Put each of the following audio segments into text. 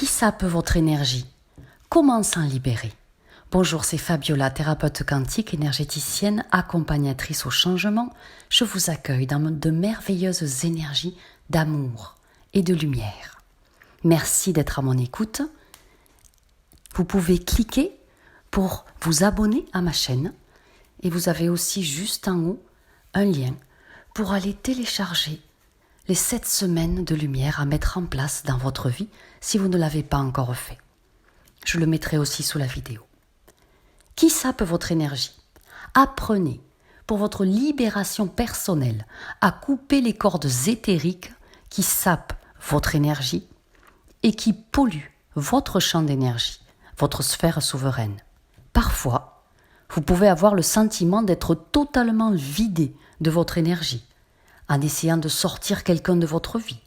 Qui sape votre énergie? Comment s'en libérer? Bonjour, c'est Fabiola, thérapeute quantique, énergéticienne, accompagnatrice au changement. Je vous accueille dans de merveilleuses énergies d'amour et de lumière. Merci d'être à mon écoute. Vous pouvez cliquer pour vous abonner à ma chaîne et vous avez aussi juste en haut un lien pour aller télécharger les 7 semaines de lumière à mettre en place dans votre vie si vous ne l'avez pas encore fait. Je le mettrai aussi sous la vidéo. Qui sape votre énergie? Apprenez, pour votre libération personnelle, à couper les cordes éthériques qui sapent votre énergie et qui polluent votre champ d'énergie, votre sphère souveraine. Parfois, vous pouvez avoir le sentiment d'être totalement vidé de votre énergie en essayant de sortir quelqu'un de votre vie.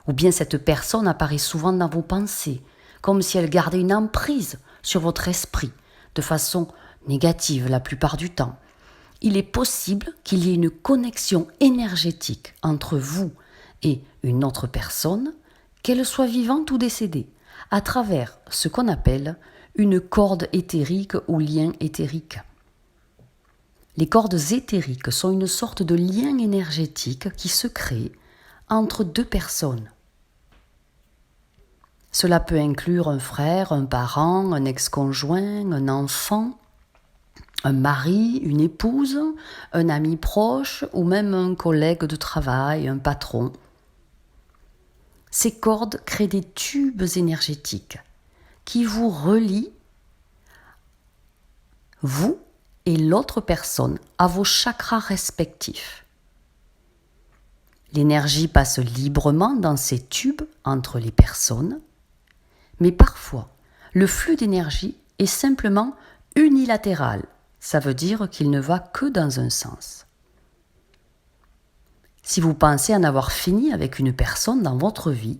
Ou bien cette personne apparaît souvent dans vos pensées, comme si elle gardait une emprise sur votre esprit, de façon négative la plupart du temps. Il est possible qu'il y ait une connexion énergétique entre vous et une autre personne, qu'elle soit vivante ou décédée, à travers ce qu'on appelle une corde éthérique ou lien éthérique. Les cordes éthériques sont une sorte de lien énergétique qui se crée entre deux personnes. Cela peut inclure un frère, un parent, un ex-conjoint, un enfant, un mari, une épouse, un ami proche ou même un collègue de travail, un patron. Ces cordes créent des tubes énergétiques qui vous relient, vous et l'autre personne, à vos chakras respectifs. L'énergie passe librement dans ces tubes entre les personnes, mais parfois, le flux d'énergie est simplement unilatéral. Ça veut dire qu'il ne va que dans un sens. Si vous pensez en avoir fini avec une personne dans votre vie,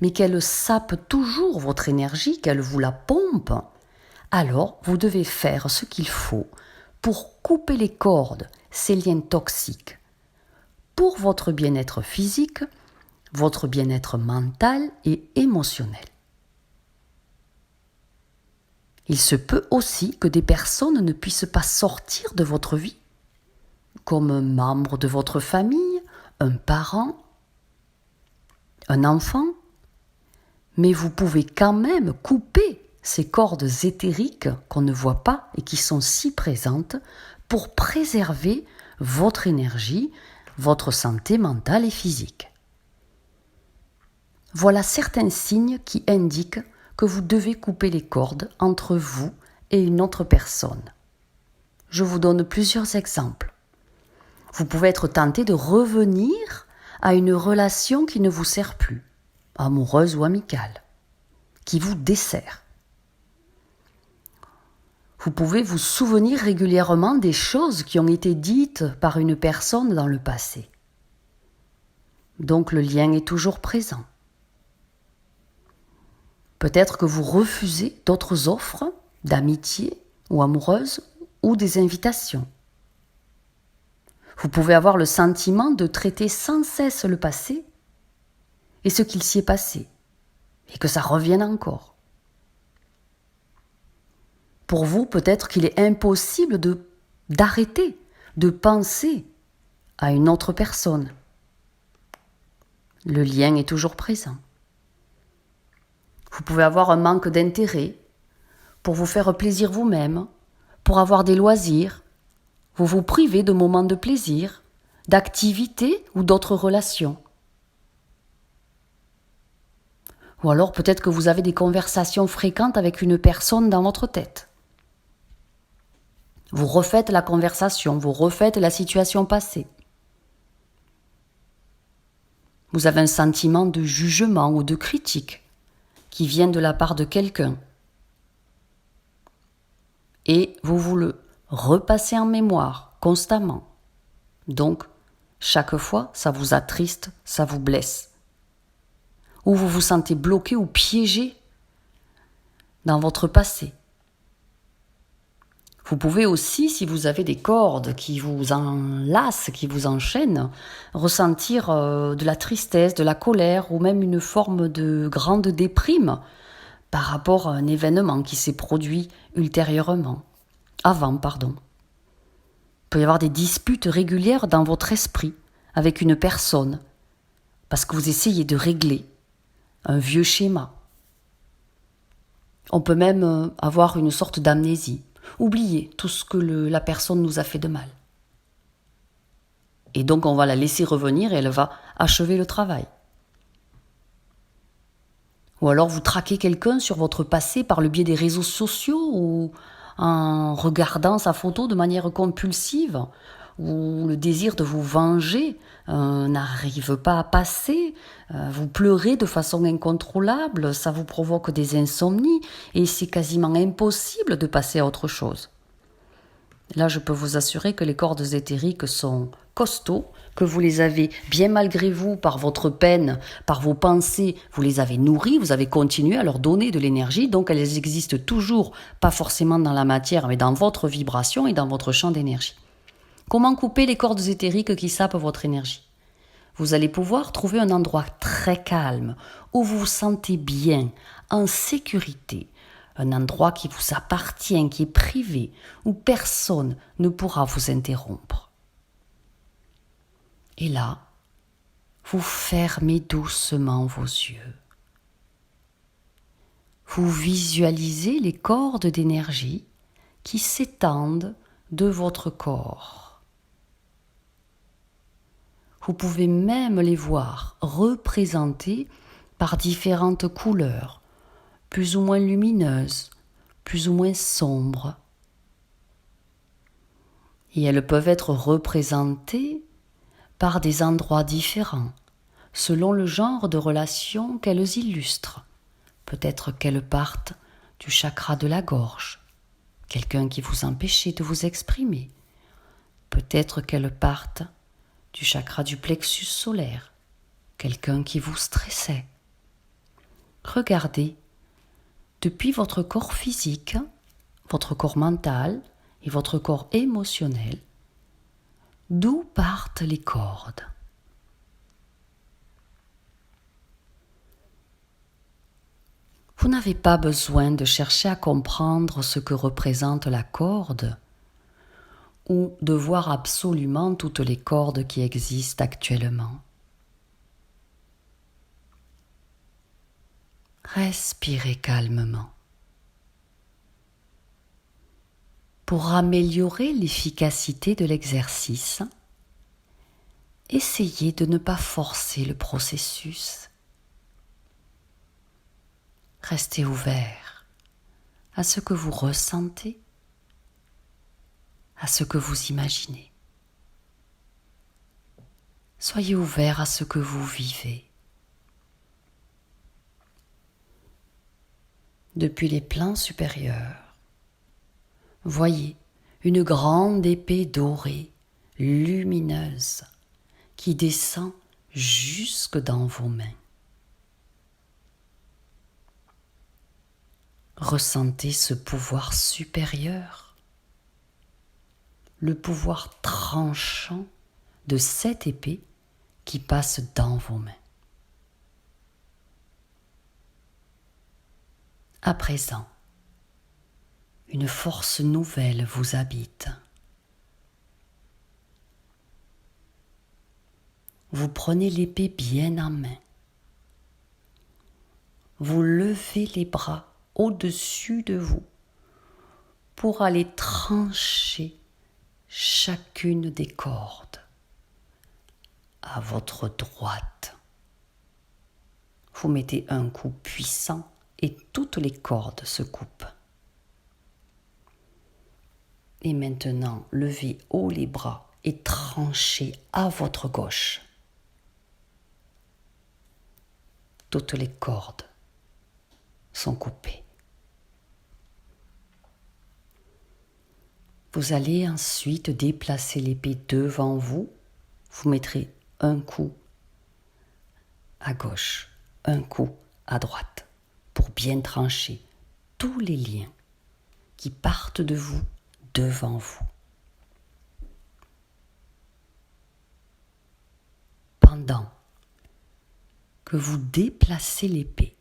mais qu'elle sape toujours votre énergie, qu'elle vous la pompe, alors vous devez faire ce qu'il faut pour couper les cordes, ces liens toxiques, pour votre bien-être physique, votre bien-être mental et émotionnel. Il se peut aussi que des personnes ne puissent pas sortir de votre vie, comme un membre de votre famille, un parent, un enfant, mais vous pouvez quand même couper ces cordes éthériques qu'on ne voit pas et qui sont si présentes pour préserver votre énergie, votre santé mentale et physique. Voilà certains signes qui indiquent que vous devez couper les cordes entre vous et une autre personne. Je vous donne plusieurs exemples. Vous pouvez être tenté de revenir à une relation qui ne vous sert plus, amoureuse ou amicale, qui vous dessert. Vous pouvez vous souvenir régulièrement des choses qui ont été dites par une personne dans le passé. Donc le lien est toujours présent. Peut-être que vous refusez d'autres offres d'amitié ou amoureuse ou des invitations. Vous pouvez avoir le sentiment de traiter sans cesse le passé et ce qu'il s'y est passé, et que ça revienne encore. Pour vous, peut-être qu'il est impossible d'arrêter de penser à une autre personne. Le lien est toujours présent. Vous pouvez avoir un manque d'intérêt pour vous faire plaisir vous-même, pour avoir des loisirs. Vous vous privez de moments de plaisir, d'activités ou d'autres relations. Ou alors peut-être que vous avez des conversations fréquentes avec une personne dans votre tête. Vous refaites la conversation, vous refaites la situation passée. Vous avez un sentiment de jugement ou de critique qui vient de la part de quelqu'un. Et vous le repassez en mémoire constamment. Donc, chaque fois, ça vous attriste, ça vous blesse. Ou vous vous sentez bloqué ou piégé dans votre passé. Vous pouvez aussi, si vous avez des cordes qui vous enlacent, qui vous enchaînent, ressentir de la tristesse, de la colère ou même une forme de grande déprime par rapport à un événement qui s'est produit avant. Il peut y avoir des disputes régulières dans votre esprit avec une personne parce que vous essayez de régler un vieux schéma. On peut même avoir une sorte d'amnésie, oublier tout ce que la personne nous a fait de mal. Et donc on va la laisser revenir et elle va achever le travail. Ou alors vous traquez quelqu'un sur votre passé par le biais des réseaux sociaux ou en regardant sa photo de manière compulsive, ou le désir de vous venger n'arrive pas à passer, vous pleurez de façon incontrôlable, ça vous provoque des insomnies et c'est quasiment impossible de passer à autre chose. Là, je peux vous assurer que les cordes éthériques sont costauds, que vous les avez, bien malgré vous, par votre peine, par vos pensées, vous les avez nourries, vous avez continué à leur donner de l'énergie, donc elles existent toujours, pas forcément dans la matière, mais dans votre vibration et dans votre champ d'énergie. Comment couper les cordes éthériques qui sapent votre énergie ? Vous allez pouvoir trouver un endroit très calme, où vous vous sentez bien, en sécurité, un endroit qui vous appartient, qui est privé, où personne ne pourra vous interrompre. Et là, vous fermez doucement vos yeux. Vous visualisez les cordes d'énergie qui s'étendent de votre corps. Vous pouvez même les voir représentées par différentes couleurs, plus ou moins lumineuses, plus ou moins sombres. Et elles peuvent être représentées par des endroits différents, selon le genre de relation qu'elles illustrent. Peut-être qu'elles partent du chakra de la gorge, quelqu'un qui vous empêchait de vous exprimer. Peut-être qu'elles partent du chakra du plexus solaire, quelqu'un qui vous stressait. Regardez, depuis votre corps physique, votre corps mental et votre corps émotionnel, d'où partent les cordes. Vous n'avez pas besoin de chercher à comprendre ce que représente la corde ou de voir absolument toutes les cordes qui existent actuellement. Respirez calmement. Pour améliorer l'efficacité de l'exercice, essayez de ne pas forcer le processus. Restez ouvert à ce que vous ressentez, à ce que vous imaginez. Soyez ouvert à ce que vous vivez. Depuis les plans supérieurs, voyez une grande épée dorée, lumineuse, qui descend jusque dans vos mains. Ressentez ce pouvoir supérieur, le pouvoir tranchant de cette épée qui passe dans vos mains. À présent, une force nouvelle vous habite. Vous prenez l'épée bien en main. Vous levez les bras au-dessus de vous pour aller trancher chacune des cordes à votre droite. Vous mettez un coup puissant et toutes les cordes se coupent. Et maintenant, levez haut les bras et tranchez à votre gauche. Toutes les cordes sont coupées. Vous allez ensuite déplacer l'épée devant vous. Vous mettrez un coup à gauche, un coup à droite pour bien trancher tous les liens qui partent de vous devant vous. Pendant que vous déplacez l'épée,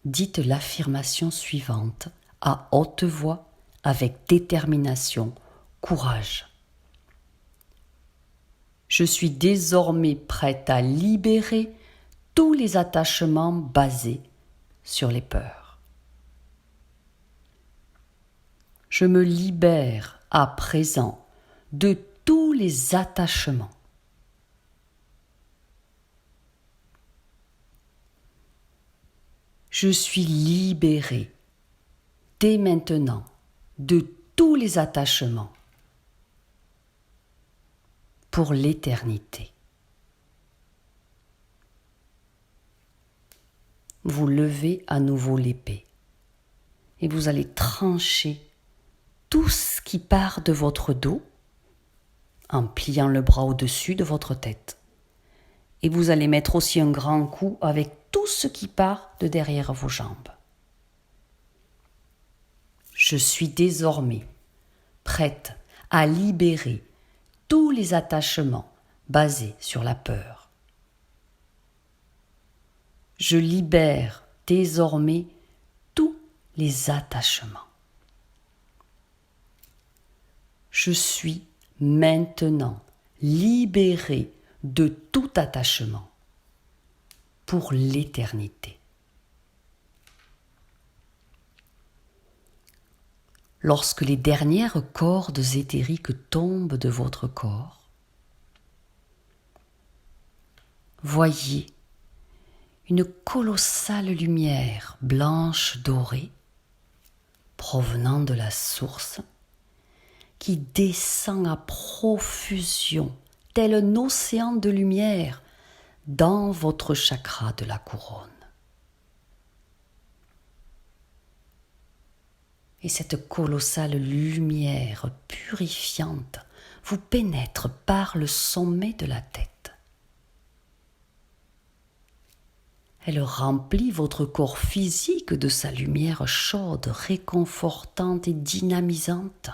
dites l'affirmation suivante à haute voix avec détermination, courage. Je suis désormais prête à libérer tous les attachements basés sur les peurs. Je me libère à présent de tous les attachements. Je suis libérée dès maintenant de tous les attachements pour l'éternité. Vous levez à nouveau l'épée et vous allez trancher tout ce qui part de votre dos en pliant le bras au-dessus de votre tête. Et vous allez mettre aussi un grand coup avec tout ce qui part de derrière vos jambes. Je suis désormais prête à libérer tous les attachements basés sur la peur. Je libère désormais tous les attachements. Je suis maintenant libérée de tout attachement pour l'éternité. Lorsque les dernières cordes éthériques tombent de votre corps, voyez une colossale lumière blanche dorée provenant de la source qui descend à profusion tel un océan de lumière dans votre chakra de la couronne. Et cette colossale lumière purifiante vous pénètre par le sommet de la tête. Elle remplit votre corps physique de sa lumière chaude, réconfortante et dynamisante.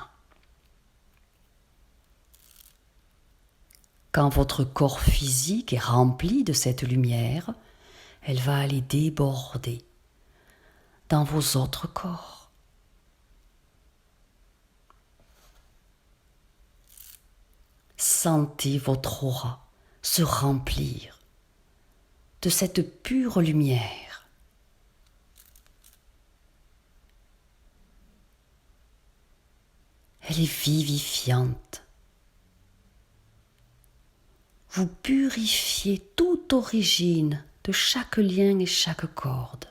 Quand votre corps physique est rempli de cette lumière, elle va aller déborder dans vos autres corps. Sentez votre aura se remplir de cette pure lumière. Elle est vivifiante. Vous purifiez toute origine de chaque lien et chaque corde.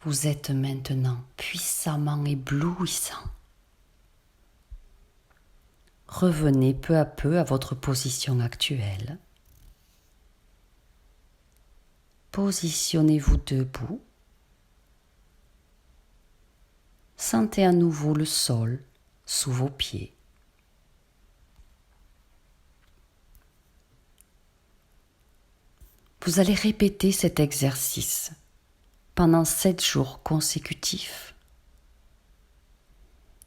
Vous êtes maintenant puissamment éblouissant. Revenez peu à peu à votre position actuelle. Positionnez-vous debout. Sentez à nouveau le sol sous vos pieds. Vous allez répéter cet exercice pendant 7 jours consécutifs.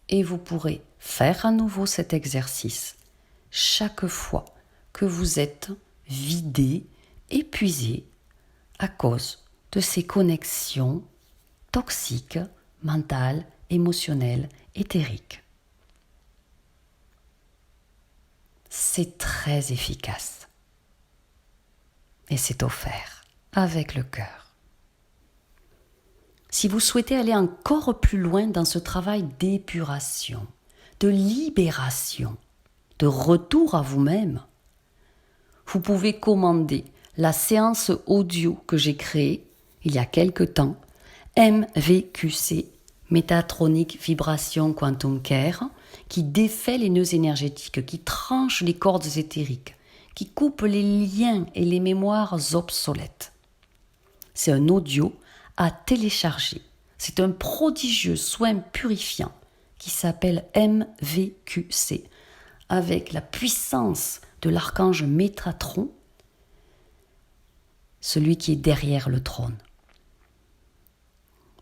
Et vous pourrez faire à nouveau cet exercice chaque fois que vous êtes vidé, épuisé à cause de ces connexions toxiques, mentales, émotionnelles, éthériques. C'est très efficace. Et c'est offert avec le cœur. Si vous souhaitez aller encore plus loin dans ce travail d'épuration, de libération, de retour à vous-même, vous pouvez commander la séance audio que j'ai créée il y a quelque temps, MVQC, Métatronic Vibration Quantum Care, qui défait les nœuds énergétiques, qui tranche les cordes éthériques, qui coupe les liens et les mémoires obsolètes. C'est un audio à télécharger. C'est un prodigieux soin purifiant qui s'appelle MVQC, avec la puissance de l'archange Métatron celui qui est derrière le trône.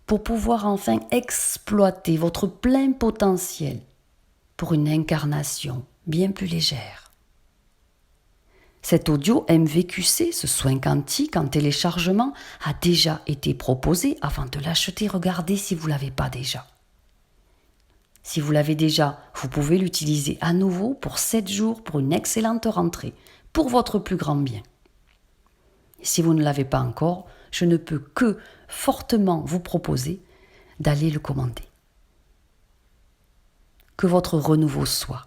Pour pouvoir enfin exploiter votre plein potentiel pour une incarnation bien plus légère. Cet audio MVQC, ce soin quantique en téléchargement, a déjà été proposé avant de l'acheter. Regardez si vous ne l'avez pas déjà. Si vous l'avez déjà, vous pouvez l'utiliser à nouveau pour 7 jours pour une excellente rentrée, pour votre plus grand bien. Et si vous ne l'avez pas encore, je ne peux que fortement vous proposer d'aller le commander. Que votre renouveau soit,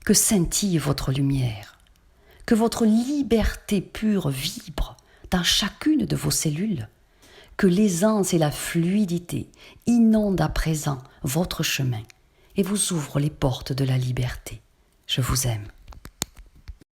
que scintille votre lumière, que votre liberté pure vibre dans chacune de vos cellules, que l'aisance et la fluidité inondent à présent votre chemin et vous ouvrent les portes de la liberté. Je vous aime.